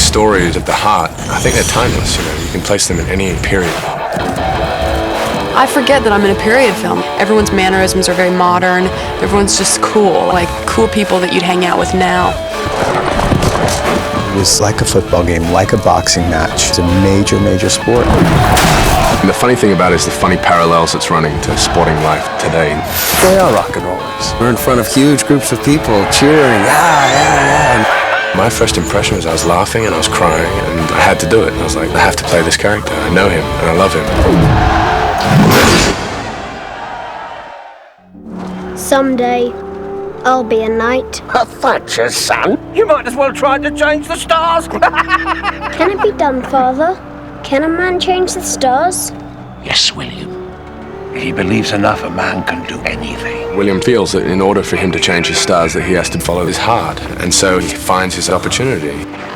stories at the heart, I think they're timeless, you know. You can place them in any period. I forget that I'm in a period film. Everyone's mannerisms are very modern. Everyone's just cool, like cool people that you'd hang out with now. It was like a football game, like a boxing match. It's a major, major sport. And the funny thing about it is the funny parallels it's running to sporting life today. They are rock and rollers. We're in front of huge groups of people cheering, yeah. My first impression was I was laughing and I was crying, and I had to do it. I was like, I have to play this character. I know him and I love him. Someday, I'll be a knight. A Thatcher's son? You might as well try to change the stars. Can it be done, Father? Can a man change the stars? Yes, William. He believes enough a man can do anything. William feels that in order for him to change his stars that he has to follow his heart, and so he finds his opportunity.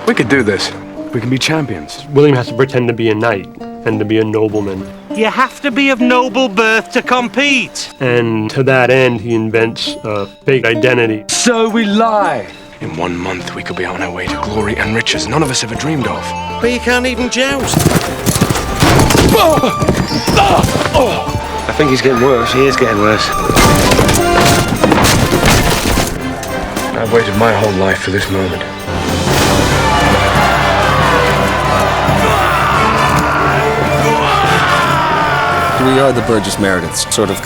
We could do this. We can be champions. William has to pretend to be a knight and to be a nobleman. You have to be of noble birth to compete. And to that end, he invents a fake identity. So we lie. In 1 month, we could be on our way to glory and riches none of us ever dreamed of. But you can't even joust. I think he's getting worse. He is getting worse. I've waited my whole life for this moment. We are the Burgess Merediths, sort of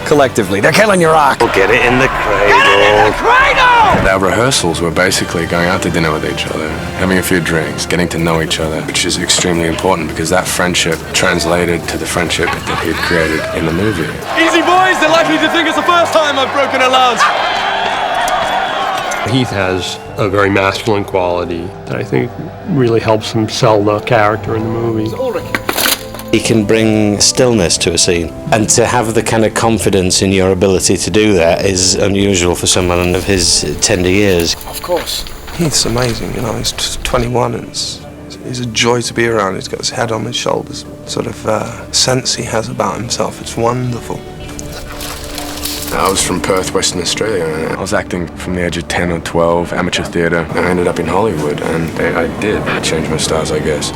collectively. They're killing your rock. We'll get it in the cradle. Get it in the cradle! Our rehearsals were basically going out to dinner with each other, having a few drinks, getting to know each other, which is extremely important because that friendship translated to the friendship that he'd created in the movie. Easy, boys! They're likely to think it's the first time I've broken a lance. Heath has a very masculine quality that I think really helps him sell the character in the movie. He can bring stillness to a scene, and to have the kind of confidence in your ability to do that is unusual for someone of his tender years. Of course. Heath's amazing, you know, he's 21 and he's a joy to be around. He's got his head on his shoulders, sort of sense he has about himself. It's wonderful. I was from Perth, Western Australia. I was acting from the age of 10 or 12, amateur theatre. I ended up in Hollywood, and I did change my stars, I guess.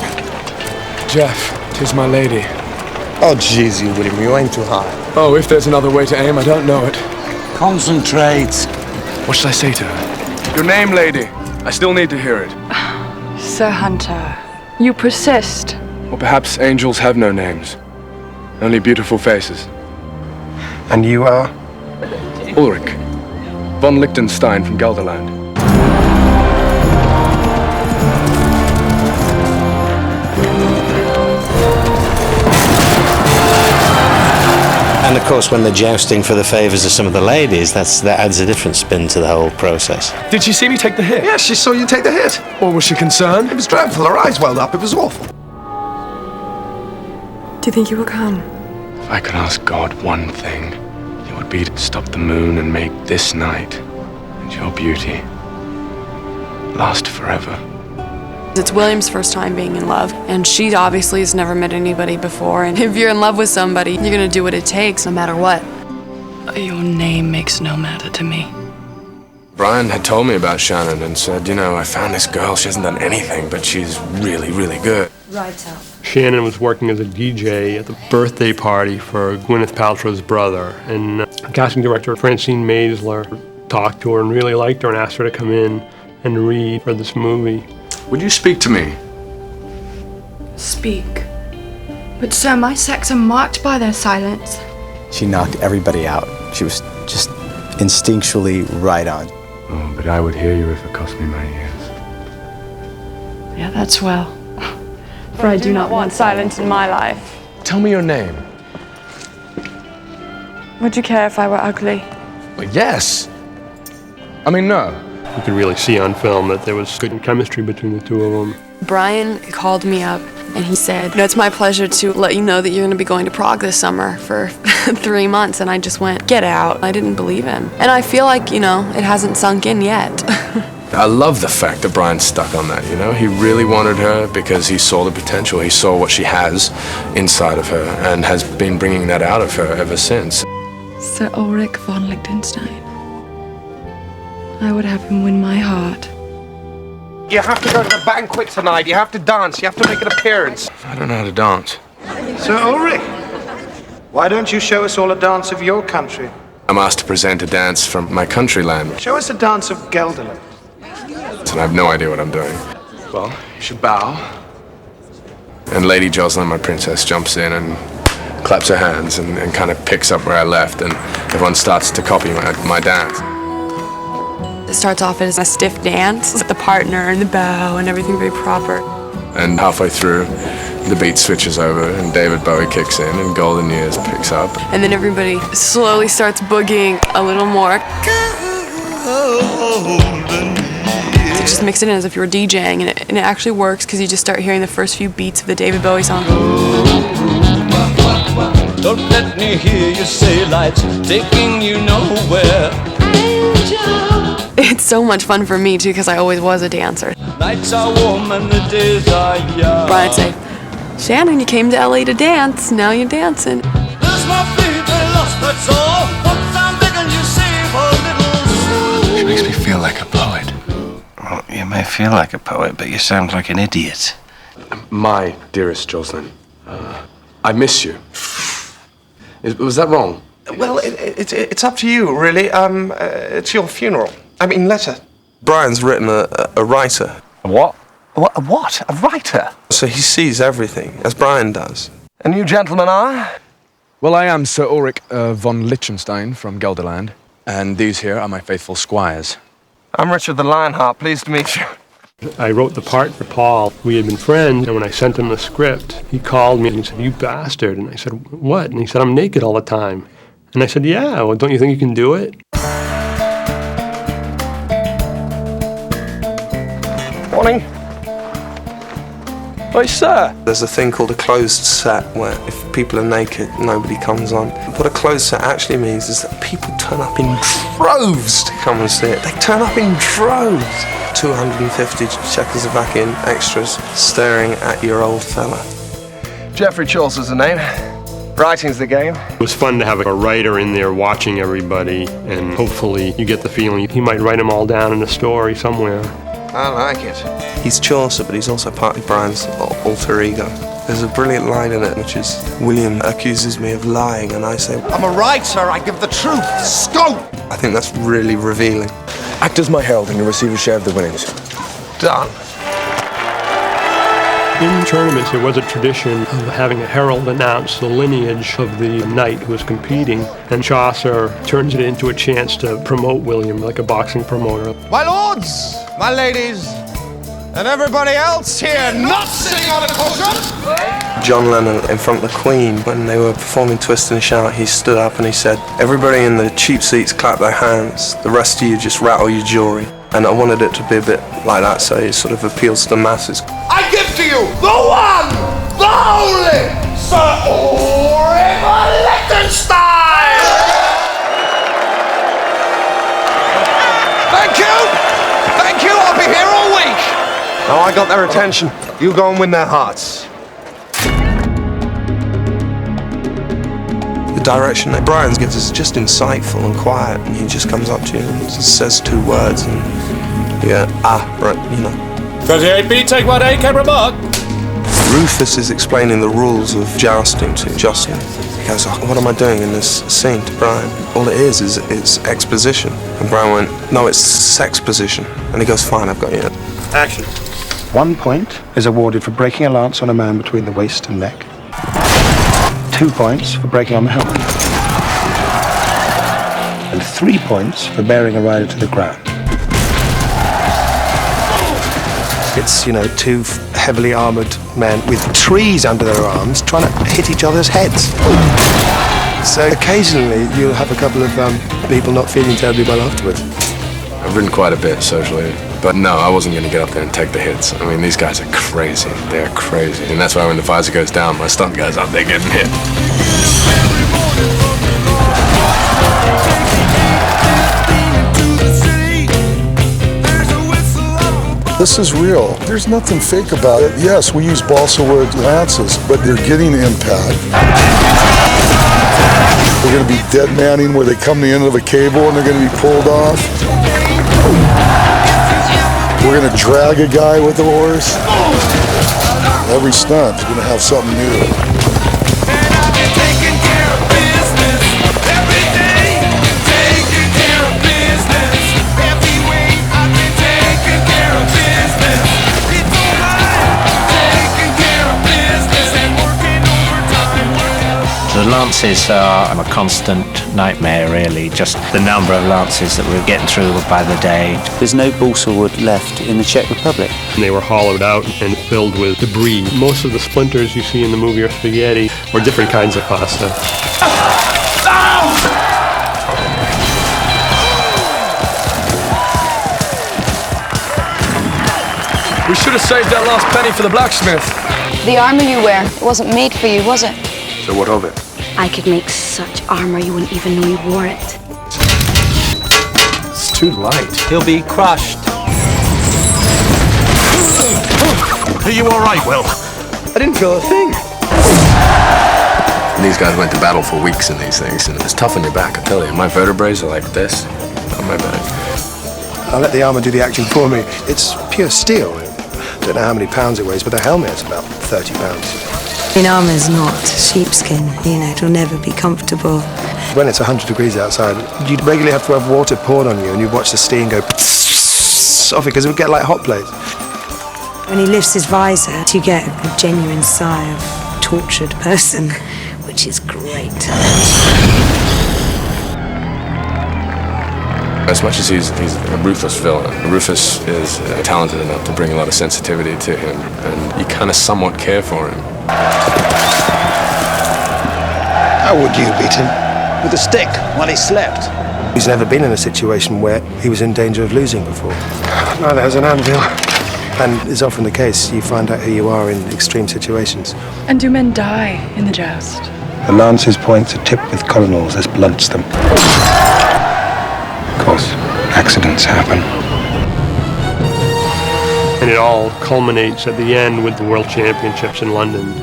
Jeff, 'tis my lady. Oh, jeez, you William, you aim too high. Oh, if there's another way to aim, I don't know it. Concentrate. What should I say to her? Your name, lady. I still need to hear it. Sir Hunter, you persist. Or perhaps angels have no names, only beautiful faces. And you are? Ulrich von Liechtenstein from Gelderland. And of course, when they're jousting for the favours of some of the ladies, that adds a different spin to the whole process. Did she see me take the hit? Yes, she saw you take the hit. Or was she concerned? It was dreadful. Her eyes welled up. It was awful. Do you think you will come? If I could ask God one thing, it would be to stop the moon and make this night and your beauty last forever. It's William's first time being in love, and she obviously has never met anybody before, and if you're in love with somebody, you're gonna do what it takes, no matter what. Your name makes no matter to me. Brian had told me about Shannyn and said, you know, I found this girl, she hasn't done anything, but she's really, really good. Right out. Shannyn was working as a DJ at the birthday party for Gwyneth Paltrow's brother, and casting director Francine Maisler talked to her and really liked her and asked her to come in and read for this movie. Would you speak to me? Speak. But sir, my sex are marked by their silence. She knocked everybody out. She was just instinctually right on. Oh, but I would hear you if it cost me my ears. Yeah, that's well. For I do not want silence in my life. Tell me your name. Would you care if I were ugly? Well, yes. I mean, no. You could really see on film that there was good chemistry between the two of them. Brian called me up and he said, it's my pleasure to let you know that you're going to be going to Prague this summer for 3 months. And I just went, get out. I didn't believe him. And I feel like, it hasn't sunk in yet. I love the fact that Brian stuck on that, He really wanted her because he saw the potential. He saw what she has inside of her and has been bringing that out of her ever since. Sir Ulrich von Liechtenstein. I would have him win my heart You have to go to the banquet tonight. You have to dance. You have to make an appearance. I don't know how to dance. Sir Ulrich, why don't you show us all a dance of your country? I'm asked to present a dance from my country land. Show us a dance of Gelderland. And I have no idea what I'm doing. Well, you should bow. And Lady Jocelyn, my princess, jumps in and claps her hands and kind of picks up where I left, and everyone starts to copy my dance. It starts off as a stiff dance with the partner and the bow and everything very proper. And halfway through, the beat switches over and David Bowie kicks in and Golden Years picks up. And then everybody slowly starts boogieing a little more. So just mix it in as if you were DJing, and it actually works because you just start hearing the first few beats of the David Bowie song. Don't let me hear you say life's taking you nowhere. It's so much fun for me too because I always was a dancer. Nights are warm and the days are young. Brian'd say, Shannyn, you came to LA to dance, now you're dancing. There's my feet, they lost their soul. Once I'm begging you save a little. She makes me feel like a poet. Well, you may feel like a poet, but you sound like an idiot. My dearest Jocelyn, I miss you. Was that wrong? Well, it's up to you, really. It's your funeral. I mean, letter. Brian's written a writer. A what? What? A writer? So he sees everything, as Brian does. And you gentlemen are? Well, I am Sir Ulrich von Liechtenstein from Gelderland, and these here are my faithful squires. I'm Richard the Lionheart. Pleased to meet you. I wrote the part for Paul. We had been friends, and when I sent him the script, he called me and he said, "You bastard." And I said, "What?" And he said, "I'm naked all the time." And I said, "Yeah, well, don't you think you can do it?" Morning. Why, sir? There's a thing called a closed set where if people are naked, nobody comes on. What a closed set actually means is that people turn up in droves to come and see it. They turn up in droves. 250 Czechoslovakian extras staring at your old fella. Jeffrey Chaucer's the name. Writing's the game. It was fun to have a writer in there watching everybody, and hopefully you get the feeling he might write them all down in a story somewhere. I like it. He's Chaucer, but he's also partly Brian's alter ego. There's a brilliant line in it, which is, William accuses me of lying, and I say, I'm a writer, I give the truth scope. I think that's really revealing. Act as my herald and you'll receive a share of the winnings. Done. In tournaments, there was a tradition of having a herald announce the lineage of the knight who was competing, and Chaucer turns it into a chance to promote William, like a boxing promoter. My lords, my ladies, and everybody else here not sitting on a cushion. John Lennon in front of the Queen, when they were performing Twist and Shout, he stood up and he said, "Everybody in the cheap seats clap their hands, the rest of you just rattle your jewelry." And I wanted it to be a bit like that, so it sort of appeals to the masses. I give to you the one, the only, Sir Ulrich von Liechtenstein! Thank you! Thank you, I'll be here all week! Now I got their attention. You go and win their hearts. The direction that Brian gives is just insightful and quiet, and he just comes up to you and just says two words, and you go, right, you know. 38B, take 1A, camera mark. Rufus is explaining the rules of jousting to Jocelyn. He goes, "Oh, what am I doing in this scene?" to Brian. All it is it's exposition. And Brian went, "No, it's sex position." And he goes, "Fine, I've got you." Action. 1 point is awarded for breaking a lance on a man between the waist and neck. 2 points for breaking on the helmet. And 3 points for bearing a rider to the ground. It's, two heavily armoured men with trees under their arms trying to hit each other's heads. So occasionally you'll have a couple of people not feeling terribly well afterwards. I've ridden quite a bit socially, but no, I wasn't going to get up there and take the hits. I mean, these guys are crazy. They're crazy. And that's why when the visor goes down, my stunt guy's up there getting hit. This is real. There's nothing fake about it. Yes, we use balsa wood lances, but they're getting impact. We're going to be dead manning where they come to the end of a cable and they're going to be pulled off. We're gonna drag a guy with a horse. Every stunt is gonna have something new. The lances are a constant nightmare, really. Just the number of lances that we're getting through by the day. There's no balsa wood left in the Czech Republic. And they were hollowed out and filled with debris. Most of the splinters you see in the movie are spaghetti or different kinds of pasta. We should have saved that last penny for the blacksmith. The armor you wear, it wasn't made for you, was it? So what of it? I could make such armor you wouldn't even know you wore it. It's too light. He'll be crushed. Are you all right, Will? I didn't feel a thing. These guys went to battle for weeks in these things, and it's tough on your back, I tell you. My vertebrae are like this on my back. I'll let the armour do the acting for me. It's pure steel. Don't know how many pounds it weighs, but the helmet's about 30 pounds. Armour's not sheepskin, it'll never be comfortable. When it's 100 degrees outside, you'd regularly have to have water poured on you, and you'd watch the steam go off it, because it would get like hot plates. When he lifts his visor, you get a genuine sigh of tortured person, which is great. As much as he's a ruthless villain, Rufus is talented enough to bring a lot of sensitivity to him, and you kind of somewhat care for him. How would you beat him? With a stick while he slept. He's never been in a situation where he was in danger of losing before. Neither has an anvil. And it's often the case, you find out who you are in extreme situations. And do men die in the joust? The lance's points are tipped with colonels. This blunts them. Of course, accidents happen. And it all culminates at the end with the World Championships in London.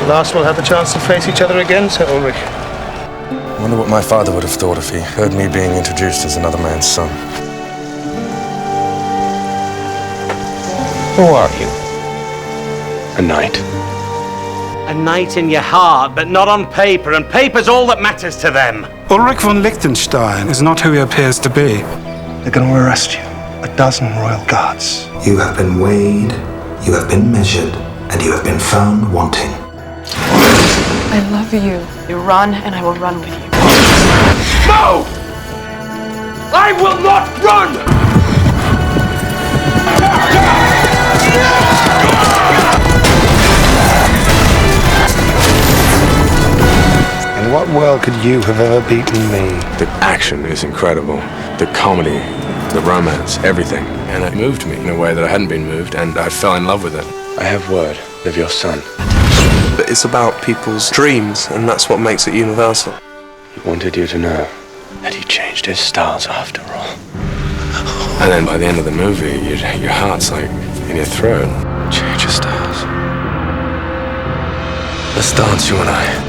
At last we'll have the chance to face each other again, Sir Ulrich. I wonder what my father would have thought if he heard me being introduced as another man's son. Who are you? A knight. A knight in your heart, but not on paper, and paper's all that matters to them. Ulrich von Liechtenstein is not who he appears to be. They're going to arrest you. 12 royal guards. You have been weighed, you have been measured, and you have been found wanting. I love you. You run, and I will run with you. No! I will not run! In what world could you have ever beaten me? The action is incredible. The comedy, the romance, everything. And it moved me in a way that I hadn't been moved, and I fell in love with it. I have word of your son. But it's about people's dreams, and that's what makes it universal. He wanted you to know that he changed his stars after all. And then by the end of the movie, your heart's like in your throat. Change your stars. Let's dance, you and I.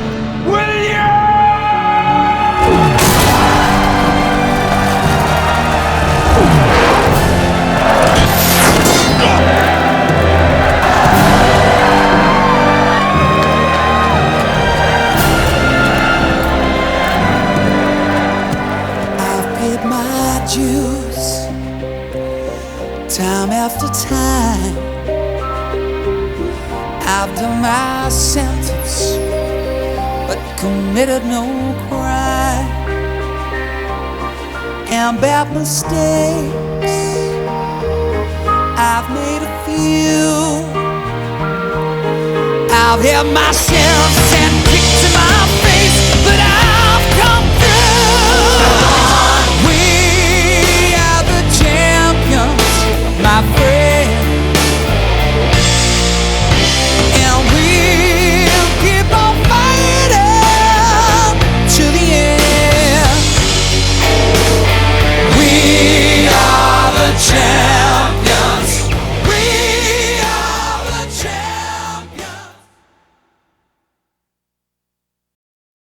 Time after time, I've done my sentence, but committed no crime. And bad mistakes, I've made a few. I've had my sins.